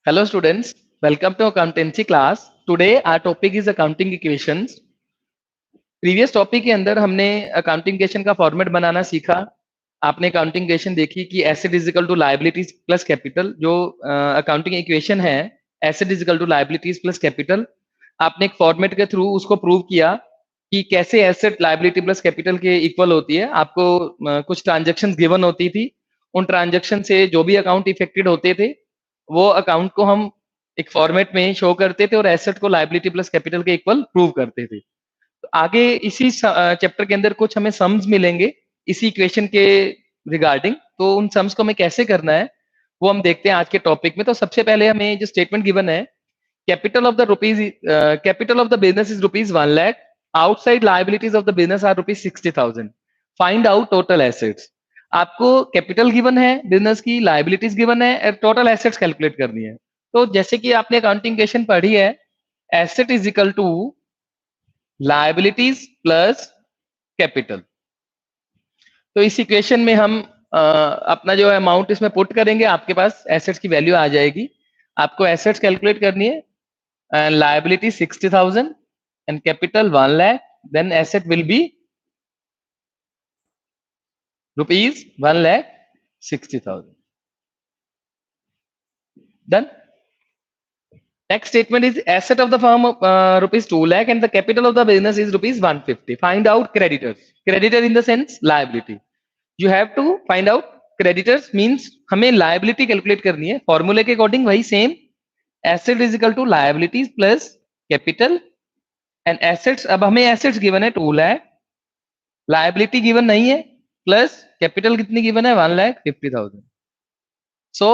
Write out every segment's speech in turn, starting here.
Hello students, welcome to accountancy class. Today our topic is accounting equations. Previous topic के अंदर हमने accounting equation का format बनाना सीखा। आपने अकाउंटिंग इक्वेशन देखी कि asset is equal to liabilities plus capital. जो अकाउंटिंग इक्वेशन है asset is equal to liabilities plus capital, आपने एक फॉर्मेट के थ्रू उसको प्रूव किया कि कैसे एसेट लायबिलिटी प्लस कैपिटल के इक्वल होती है। आपको कुछ ट्रांजेक्शन गिवन होती थी, उन ट्रांजेक्शन से जो भी अकाउंट इफेक्टेड होते थे वो अकाउंट को हम एक फॉर्मेट में शो करते थे और एसेट को लायबिलिटी प्लस कैपिटल के इक्वल प्रूव करते थे। तो आगे इसी चैप्टर के अंदर कुछ हमें सम्स मिलेंगे इसी इक्वेशन के रिगार्डिंग। तो उन सम्स को हमें कैसे करना है वो हम देखते हैं आज के टॉपिक में। तो सबसे पहले हमें जो स्टेटमेंट गिवन है, capital of the business is rupees 1 lakh, outside liabilities of the business are rupees 60,000, find out total assets. आपको कैपिटल गिवन है, बिजनेस की लायबिलिटीज गिवन है और टोटल एसेट्स कैलकुलेट करनी है। तो जैसे कि आपने अकाउंटिंग इक्वेशन पढ़ी है, asset is equal to liabilities plus capital. तो इस इक्वेशन में हम अपना जो अमाउंट इसमें पुट करेंगे, आपके पास एसेट्स की वैल्यू आ जाएगी। आपको एसेट्स कैलकुलेट करनी है, liability 60,000 and capital 1 lakh, then asset will be rupees 1,60,000. Done. Next statement is asset of the firm rupees 2 lakh and the capital of the business is rupees 150. Find out creditors. Creditor in the sense liability. You have to find out creditors means हमें liability calculate करनी है। फॉर्मूले के according वही same, asset is equal to liabilities plus capital and assets. अब हमें assets given है 2 lakh, liability given नहीं है, प्लस कैपिटल कितनी गिवन है 1,50,000। सो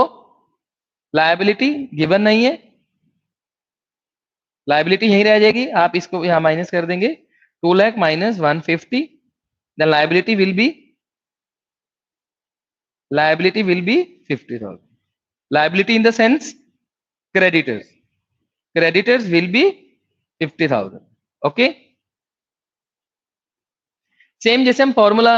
लायबिलिटी गिवन नहीं है, लायबिलिटी यहीं रह जाएगी, आप इसको यहां माइनस कर देंगे। 2 lakh minus 150, then liability will be 50,000। Liability in the sense creditors will be 50,000। Okay, same जैसे हम फॉर्मूला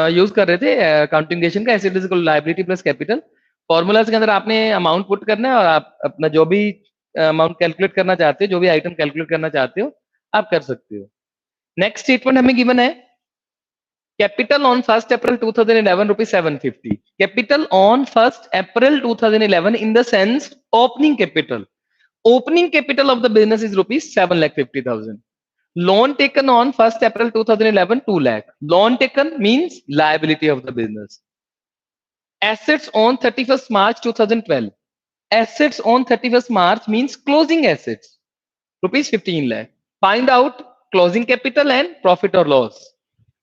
यूज कर रहे थे अकाउंटिंग का, asset is equal liability plus capital. Formulas के अंदर आपने अमाउंट पुट करना है और आप अपना जो भी अमाउंट कैलकुलेट करना चाहते हो, जो भी आइटम कैलकुलेट करना चाहते हो आप कर सकते हो। नेक्स्ट स्टेटमेंट हमें गिवन है, capital on 1 April 2011 rupees 750। Capital on 1 April 2011 in the sense opening capital. Opening capital of the business is rupees 7,50,000। Loan taken on 1st April 2011, 2 lakh. Loan taken means liability of the business. Assets on 31st March 2012. Assets on 31st March means closing assets. Rupees 15 lakh. Find out closing capital and profit or loss.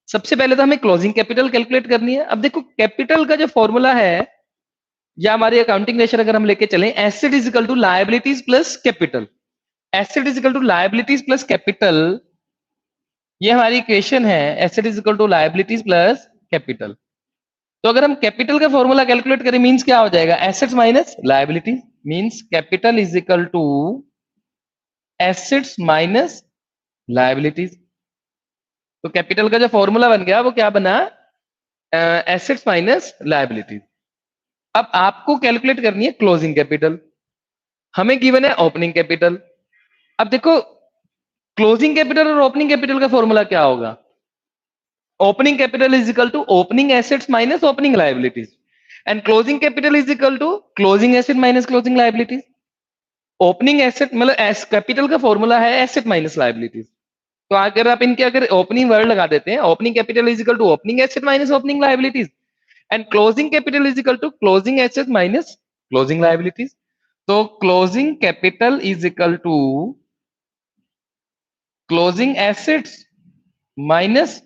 सबसे पहले तो हमें closing capital calculate करनी है। अब देखो capital का जो फॉर्मूला है, या हमारी अकाउंटिंग रेशर अगर हम लेके चलें, asset is equal to liabilities plus capital. Asset is equal to liabilities plus capital, ये हमारी इक्वेशन है, asset is equal to liabilities plus capital. तो अगर हम कैपिटल का फॉर्मूला कैलकुलेट करें मींस क्या हो जाएगा, assets minus liability means capital is equal to assets minus liabilities. तो कैपिटल का जो फॉर्मूला बन गया वो क्या बना, एसेट्स माइनस लायबिलिटीज। अब आपको कैलकुलेट करनी है क्लोजिंग कैपिटल, हमें गिवन है ओपनिंग कैपिटल। अब देखो क्लोजिंग कैपिटल और ओपनिंग कैपिटल का फॉर्मूला क्या होगा, opening capital is equal to opening assets minus opening liabilities and closing capital is equal to closing asset minus closing liabilities. Opening asset मतलब capital का formula है asset minus liabilities. तो अगर आप इनके अगर ओपनिंग वर्ड लगा देते हैं, opening capital is equal to opening asset minus opening liabilities and closing capital is equal to closing asset minus closing liabilities. तो closing capital is equal to closing assets minus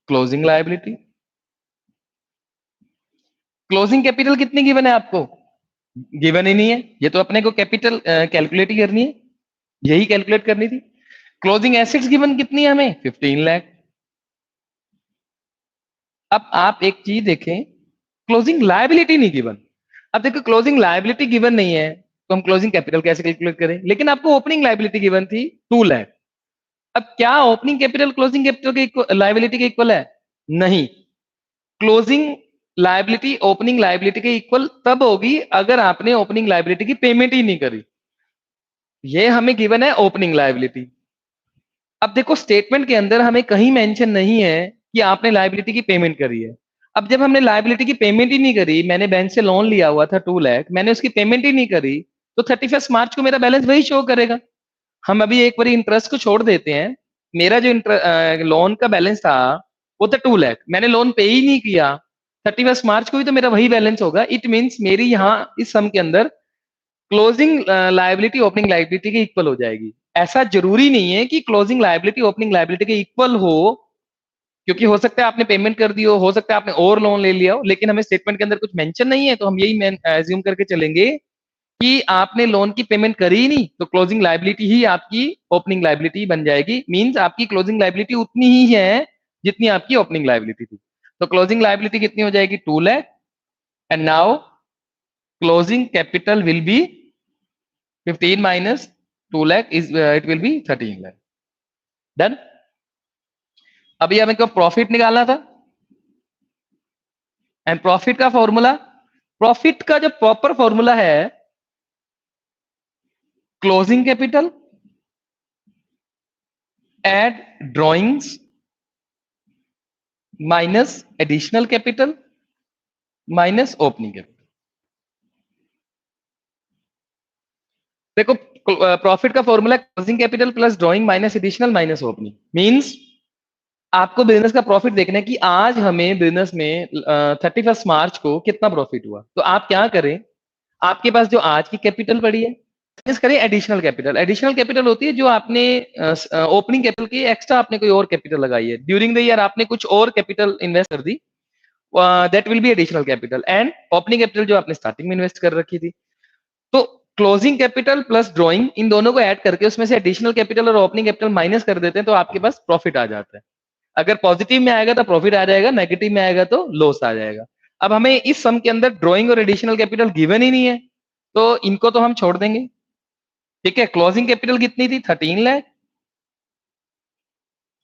closing liability. Closing capital कितनी given है आपको, given ही नहीं है, ये तो अपने को कैपिटल कैलकुलेट ही करनी है, यही कैलकुलेट करनी थी। क्लोजिंग एसेट्स गिवन कितनी है हमें, 15 लाख। अब आप एक चीज देखें, क्लोजिंग लायबिलिटी नहीं गिवन। अब देखो क्लोजिंग लायबिलिटी गिवन नहीं है तो हम क्लोजिंग कैपिटल कैसे कैलकुलेट करें, लेकिन आपको ओपनिंग लायबिलिटी गिवन थी 2 लाख। अब क्या ओपनिंग कैपिटल क्लोजिंग कैपिटल के लायबिलिटी के इक्वल है, नहीं। क्लोजिंग लायबिलिटी ओपनिंग लायबिलिटी के इक्वल तब होगी अगर आपने ओपनिंग लायबिलिटी की पेमेंट ही नहीं करी। ये हमें गिवन है ओपनिंग लायबिलिटी। अब देखो स्टेटमेंट के अंदर हमें कहीं मेंशन नहीं है कि आपने लायबिलिटी की पेमेंट करी है। अब जब हमने लायबिलिटी की पेमेंट ही नहीं करी, मैंने बैंक से लोन लिया हुआ था 2 लाख, मैंने उसकी पेमेंट ही नहीं करी, तो 31 मार्च को मेरा बैलेंस वही शो करेगा। हम अभी एक बार इंटरेस्ट को छोड़ देते हैं। मेरा जो लोन का बैलेंस था वो था 2 लाख, मैंने लोन पे ही नहीं किया, 31 मार्च को भी तो मेरा वही बैलेंस होगा। इट मीन्स मेरी यहाँ इस सम के अंदर क्लोजिंग लायबिलिटी ओपनिंग लायबिलिटी के इक्वल हो जाएगी। ऐसा जरूरी नहीं है कि क्लोजिंग लायबिलिटी ओपनिंग लायबिलिटी के इक्वल हो, क्योंकि हो सकता है आपने पेमेंट कर दी हो सकता है आपने और लोन ले लिया हो, लेकिन हमें स्टेटमेंट के अंदर कुछ मेंशन नहीं है, तो हम यही एज्यूम करके चलेंगे कि आपने लोन की पेमेंट करी ही नहीं, तो क्लोजिंग लायबिलिटी ही आपकी ओपनिंग लायबिलिटी बन जाएगी। मींस आपकी क्लोजिंग लायबिलिटी उतनी ही है जितनी आपकी ओपनिंग लायबिलिटी थी। तो क्लोजिंग लायबिलिटी कितनी हो जाएगी? 2 lakh. And now closing capital will be 15 minus 2 lakh is it will be 13 lakh. Done. अभी हमें को प्रॉफिट निकालना था, एंड प्रॉफिट का फॉर्मूला, प्रॉफिट का जो प्रॉपर फॉर्मूला है, closing capital add drawings minus additional capital minus opening capital. देखो प्रॉफिट का formula closing capital plus drawing minus additional minus opening. Means आपको बिजनेस का प्रॉफिट देखना है कि आज हमें बिजनेस में 31 मार्च को कितना प्रॉफिट हुआ। तो आप क्या करें, आपके पास जो आज की कैपिटल पड़ी है माइनस करें एडिशनल कैपिटल। एडिशनल कैपिटल होती है जो आपने ओपनिंग कैपिटल की एक्स्ट्रा आपने कोई और कैपिटल लगाई है ड्यूरिंग द ईयर, आपने कुछ और कैपिटल इन्वेस्ट कर दी, that will be additional capital. And opening capital जो आपने स्टार्टिंग में इन्वेस्ट कर रखी थी। तो क्लोजिंग कैपिटल प्लस ड्रॉइंग इन दोनों को ऐड करके उसमें से एडिशनल कैपिटल और ओपनिंग कैपिटल माइनस कर देते हैं, तो आपके पास प्रॉफिट आ जाता है। अगर पॉजिटिव में आएगा तो प्रॉफिट आ जाएगा, नेगेटिव में आएगा तो लॉस आ जाएगा। अब हमें इस सम के अंदर ड्रॉइंग और एडिशनल कैपिटल गिवन ही नहीं है, तो इनको तो हम छोड़ देंगे। ठीक है, क्लोजिंग कैपिटल कितनी थी? 13 लाख।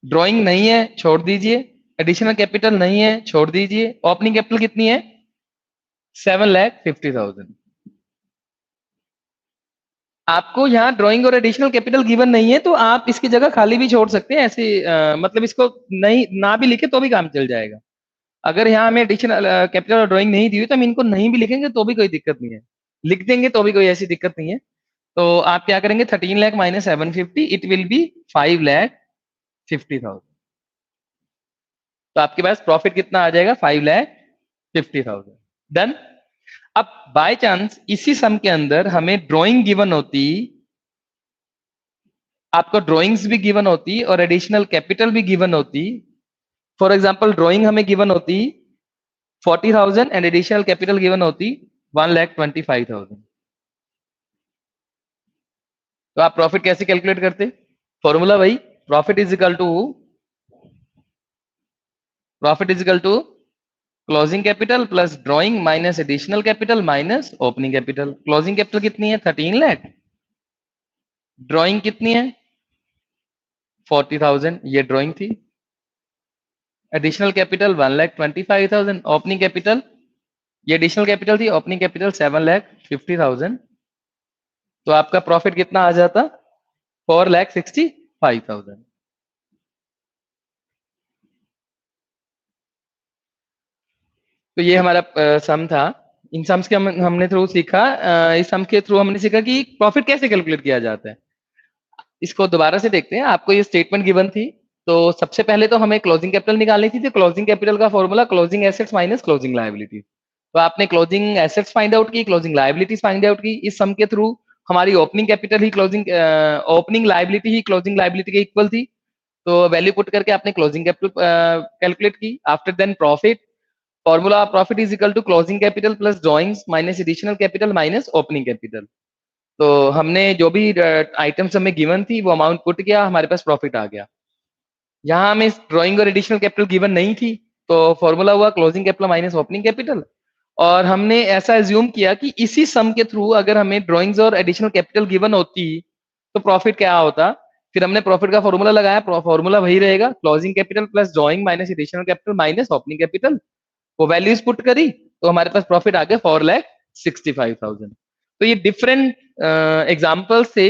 ड्रॉइंग नहीं है, छोड़ दीजिए। एडिशनल कैपिटल नहीं है, छोड़ दीजिए। ओपनिंग कैपिटल कितनी है? 7,50,000। आपको यहाँ ड्राइंग और एडिशनल कैपिटल गिवन नहीं है, तो आप इसकी जगह खाली भी छोड़ सकते हैं ऐसे, मतलब इसको नहीं ना भी लिखे तो भी काम चल जाएगा। अगर यहाँ हमें एडिशनल कैपिटल और ड्राइंग नहीं दी हुई तो हम इनको नहीं भी लिखेंगे तो भी कोई दिक्कत नहीं है, लिख देंगे तो भी कोई ऐसी दिक्कत नहीं है। तो आप क्या करेंगे? 13 lakh minus 750 it will be 5,50,000। तो आपके पास प्रॉफिट कितना आ जाएगा? 5,50,000। डन। अब बाय चांस इसी सम के अंदर हमें ड्राइंग गिवन होती, आपको ड्राइंग्स भी गिवन होती और एडिशनल कैपिटल भी गिवन होती। फॉर एग्जांपल ड्राइंग हमें गिवन होती 40,000 एंड एडिशनल कैपिटल गिवन होती 1,25,000। तो आप प्रॉफिट कैसे कैलकुलेट करते? फॉर्मूला भाई, profit is equal to closing capital plus drawing minus additional capital minus opening capital. Closing capital कितनी है? 13 लाख। ड्राइंग कितनी है? 40,000, ये ड्राइंग थी। Additional capital 1,25,000। ओपनिंग कैपिटल, ये एडिशनल कैपिटल थी, ओपनिंग कैपिटल 7,50,000। तो आपका प्रॉफिट कितना आ जाता? 4,65,000। तो ये हमारा सम था। इन सम्स के हमने थ्रू सीखा, इस सम के थ्रू हमने सीखा कि प्रॉफिट कैसे कैलकुलेट किया जाता है। इसको दोबारा से देखते हैं। आपको ये स्टेटमेंट गिवन थी, तो सबसे पहले तो हमें क्लोजिंग कैपिटल निकालनी थी। तो क्लोजिंग कैपिटल का formula closing assets minus closing liability. तो आपने क्लोजिंग एसेट्स फाइंड आउट की, क्लोजिंग लायबिलिटीज फाइंड आउट की। इस सम के थ्रू हमारी ओपनिंग कैपिटल ही क्लोजिंग ओपनिंग लायबिलिटी ही क्लोजिंग लायबिलिटी के इक्वल थी, तो वैल्यू पुट करके आपने क्लोजिंग कैपिटल कैलकुलेट की। After then profit, formula profit is equal to closing capital plus drawings minus additional capital minus opening capital. तो हमने जो भी आइटम्स हमें गिवन थी वो अमाउंट पुट किया, हमारे पास प्रॉफिट आ गया। यहाँ हमें ड्राइंग और एडिशनल कैपिटल गिवन नहीं थी, तो फॉर्मूला हुआ closing capital minus opening capital. और हमने ऐसा एज्यूम किया कि इसी सम के थ्रू अगर हमें ड्राइंग्स और एडिशनल कैपिटल गिवन होती तो प्रॉफिट क्या होता। फिर हमने प्रॉफिट का फॉर्मूला लगाया, फॉर्मूला वही रहेगा, closing capital plus drawing minus additional capital minus opening capital. वो वैल्यूज पुट करी तो हमारे पास प्रॉफिट आ गया 4,65,000। तो ये डिफरेंट एग्जाम्पल्स थे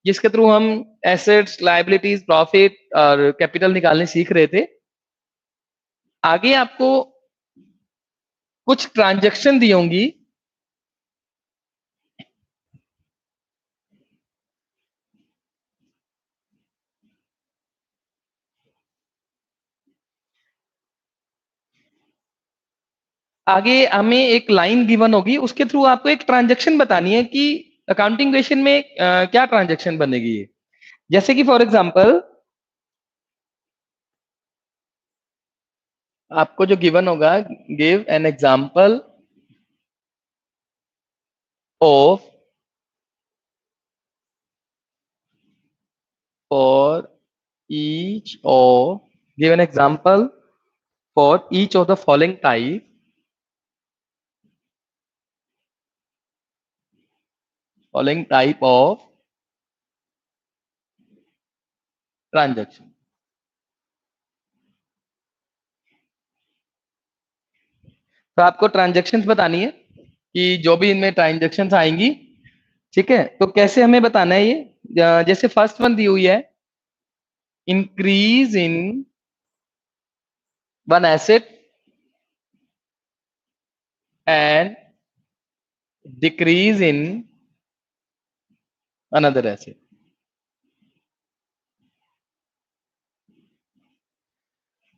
जिसके थ्रू हम एसेट्स, लायबिलिटीज, प्रॉफिट और कैपिटल निकालने सीख रहे थे। आगे आपको कुछ ट्रांजैक्शन दी होंगी, आगे हमें एक लाइन गिवन होगी, उसके थ्रू आपको एक ट्रांजैक्शन बतानी है कि अकाउंटिंग इक्वेशन में क्या ट्रांजैक्शन बनेगी ये। जैसे कि फॉर एग्जांपल आपको जो गिवन होगा, give an example of for each of, give an example for each of the following type of transaction. तो आपको ट्रांजैक्शंस बतानी है कि जो भी इनमें ट्रांजैक्शंस आएंगी, ठीक है, तो कैसे हमें बताना है ये। जैसे फर्स्ट वन दी हुई है, increase in one asset and decrease in another asset.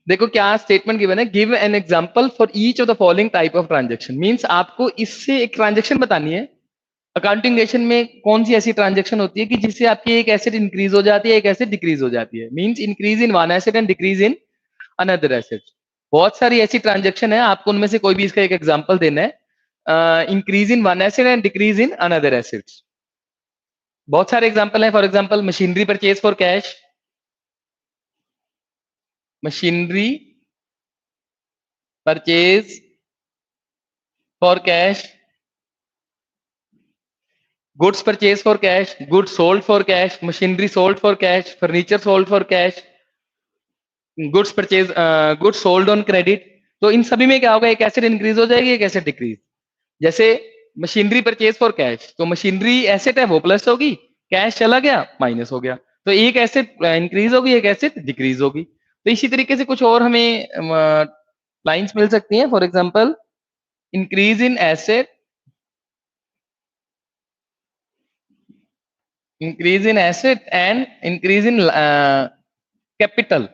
देखो क्या स्टेटमेंट गिवन है, give an example for each of the following type of transaction. Means आपको इससे एक ट्रांजैक्शन बतानी है। अकाउंटिंग रिलेशन में कौन सी ऐसी ट्रांजैक्शन होती है कि जिससे आपकी एक एसेट इंक्रीज हो जाती है, एक एसेट डिक्रीज हो जाती है। Means increase in one asset and decrease in another asset. बहुत सारी ऐसी ट्रांजैक्शन है, आपको उनमें से कोई भी इसका एक एग्जांपल देना है। Increase in one asset and decrease in another assets. बहुत सारे एग्जांपल है। For example machinery purchase for cash, machinery purchase for cash, goods purchase for cash, goods sold for cash, machinery sold for cash, furniture sold for cash, goods purchase, goods sold on credit. तो इन सभी में क्या होगा, एक asset increase हो जाएगी, एक asset decrease. जैसे मशीनरी परचेज फॉर कैश, तो मशीनरी एसेट है वो प्लस होगी, कैश चला गया माइनस हो गया। तो एक एसेट इंक्रीज होगी, एक एसेट डिक्रीज होगी। तो इसी तरीके से कुछ और हमें लाइंस मिल सकती हैं। For example increase in asset, increase in asset and increase in capital.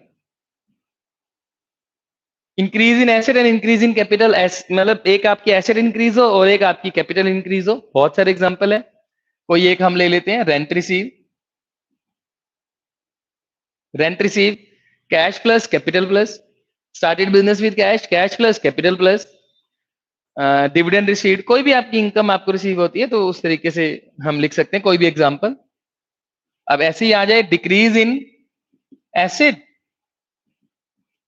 Increase in asset and increase in capital, मतलब एक आपकी एसेट इंक्रीज हो और एक आपकी कैपिटल इंक्रीज हो। बहुत सारे एग्जांपल है। कोई एक हम ले लेते हैं, rent receive. Rent receive, cash plus capital plus, started business with cash, cash plus capital plus, dividend receive. कोई भी आपकी इनकम आपको रिसीव होती है तो उस तरीके से हम लिख सकते हैं कोई भी एग्जांपल। अब ऐसे ही आ जाए decrease in asset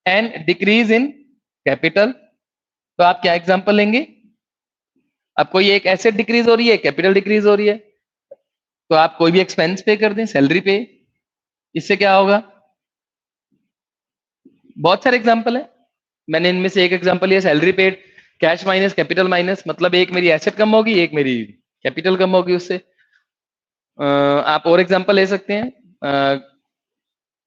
and decrease in capital, तो आप क्या एग्जांपल लेंगे। अब कोई एक एसेट डिक्रीज हो रही है, कैपिटल डिक्रीज हो रही है, तो आप कोई भी एक्सपेंस पे कर दें, सैलरी पे। इससे क्या होगा, बहुत सारे एग्जांपल है। मैंने इनमें से एक एग्जांपल लिया, salary paid, cash minus capital minus, मतलब एक मेरी एसेट कम होगी, एक मेरी कैपिटल कम होगी उससे। आप और एग्जांपल ले सकते हैं,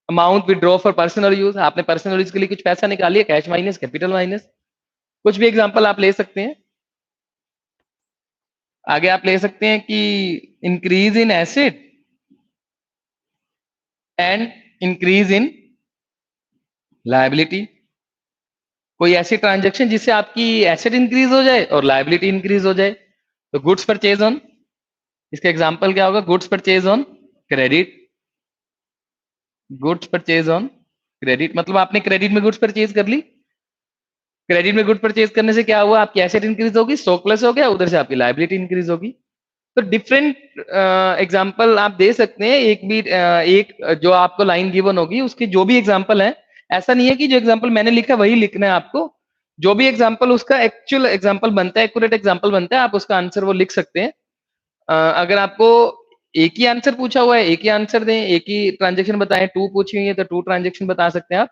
amount withdraw for personal use, आपने पर्सनल यूज के लिए कुछ पैसा निकालिए, कैश माइनस कैपिटल माइनस। कुछ भी एग्जांपल आप ले सकते हैं। आगे आप ले सकते हैं कि increase in asset and increase in liability. कोई ऐसी ट्रांजैक्शन जिससे आपकी एसेट इंक्रीज हो जाए और लायबिलिटी इंक्रीज हो जाए। तो गुड्स परचेज ऑन, इसका एग्जांपल क्या होगा, goods purchase on credit. Goods purchase on credit मतलब आपने क्रेडिट में गुड्स परचेज कर ली। क्रेडिट में गुड परचेज करने से क्या हुआ, आपकी एसेट इंक्रीज होगी, स्टॉक प्लस हो गया, उधर से आपकी लायबिलिटी इंक्रीज होगी। तो डिफरेंट एग्जांपल आप दे सकते हैं। एक जो आपको लाइन गिवन होगी उसकी जो भी एग्जांपल है, ऐसा नहीं है कि जो एग्जांपल मैंने लिखा वही लिखना है आपको। जो भी एग्जांपल उसका एक्चुअल एग्जांपल बनता है, एक्यूरेट एग्जांपल बनता है, आप उसका आंसर वो लिख सकते हैं। अगर आपको एक ही आंसर पूछा हुआ है, एक ही आंसर दें, एक ही ट्रांजेक्शन बताएं, टू पूछी हुई है तो टू ट्रांजेक्शन बता सकते हैं आप।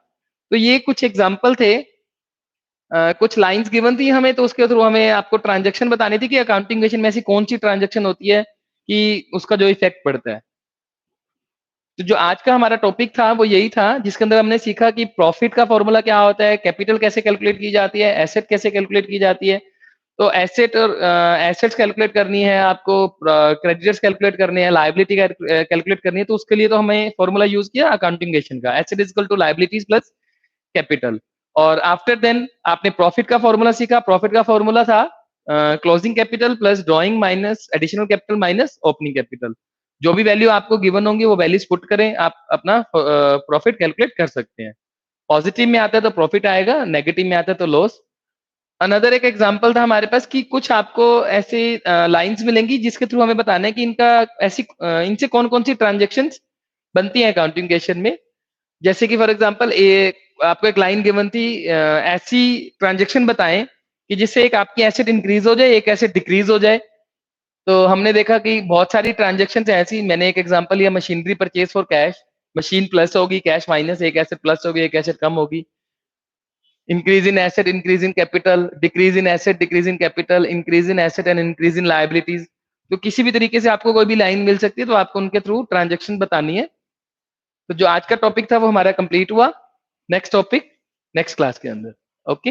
तो ये कुछ एग्जाम्पल थे कुछ लाइंस गिवन थी हमें, तो उसके थ्रू हमें आपको ट्रांजैक्शन बतानी थी कि अकाउंटिंग इक्वेशन में ऐसी कौन सी ट्रांजैक्शन होती है कि उसका जो इफेक्ट पड़ता है। तो जो आज का हमारा टॉपिक था वो यही था, जिसके अंदर हमने सीखा कि प्रॉफिट का फॉर्मूला क्या होता है, कैपिटल कैसे कैलकुलेट की जाती है, एसेट कैसे कैलकुलेट की जाती है। तो एसेट और एसेट्स कैलकुलेट करनी है आपको, क्रेडिटर्स कैलकुलेट करने हैं, लायबिलिटी कैलकुलेट करनी है, तो उसके लिए तो हमें फॉर्मूला यूज किया अकाउंटिंगेशन का, asset is equal to liabilities plus capital. और आफ्टर देन आपने प्रॉफिट का फॉर्मूला सीखा। प्रॉफिट का फॉर्मूला था closing capital plus drawing minus additional capital minus opening capital. जो भी वैल्यू आपको गिवन होंगी वो वैल्यूज पुट करें, आप अपना प्रॉफिट कैलकुलेट कर सकते हैं। पॉजिटिव में आता है तो प्रॉफिट आएगा, नेगेटिव में आता है तो लॉस। अनदर एक एग्जांपल था हमारे पास कि कुछ आपको ऐसे लाइंस मिलेंगी जिसके थ्रू हमें बताना है कि इनका ऐसी इनसे कौन कौन सी ट्रांजेक्शन्स बनती हैं अकाउंटिंग में। जैसे कि फॉर एग्जांपल आपको एक लाइन गिवन थी, ऐसी ट्रांजेक्शन बताएं कि जिससे एक आपकी एसेट इंक्रीज हो जाए, एक एसेट डिक्रीज हो जाए। तो हमने देखा कि बहुत सारी ट्रांजेक्शन ऐसी, मैंने एक एग्जांपल लिया machinery purchase for cash. Machine plus होगी, कैश माइनस, एक एसेट प्लस होगी, एक एसेट कम होगी। Increase in asset, increase in capital, decrease in asset, decrease in capital, increase in asset and increase in liabilities. तो किसी भी तरीके से आपको कोई भी लाइन मिल सकती है, तो आपको उनके थ्रू ट्रांजेक्शन बतानी है। तो जो आज का टॉपिक था वो हमारा कंप्लीट हुआ। नेक्स्ट टॉपिक नेक्स्ट क्लास के अंदर। ओके।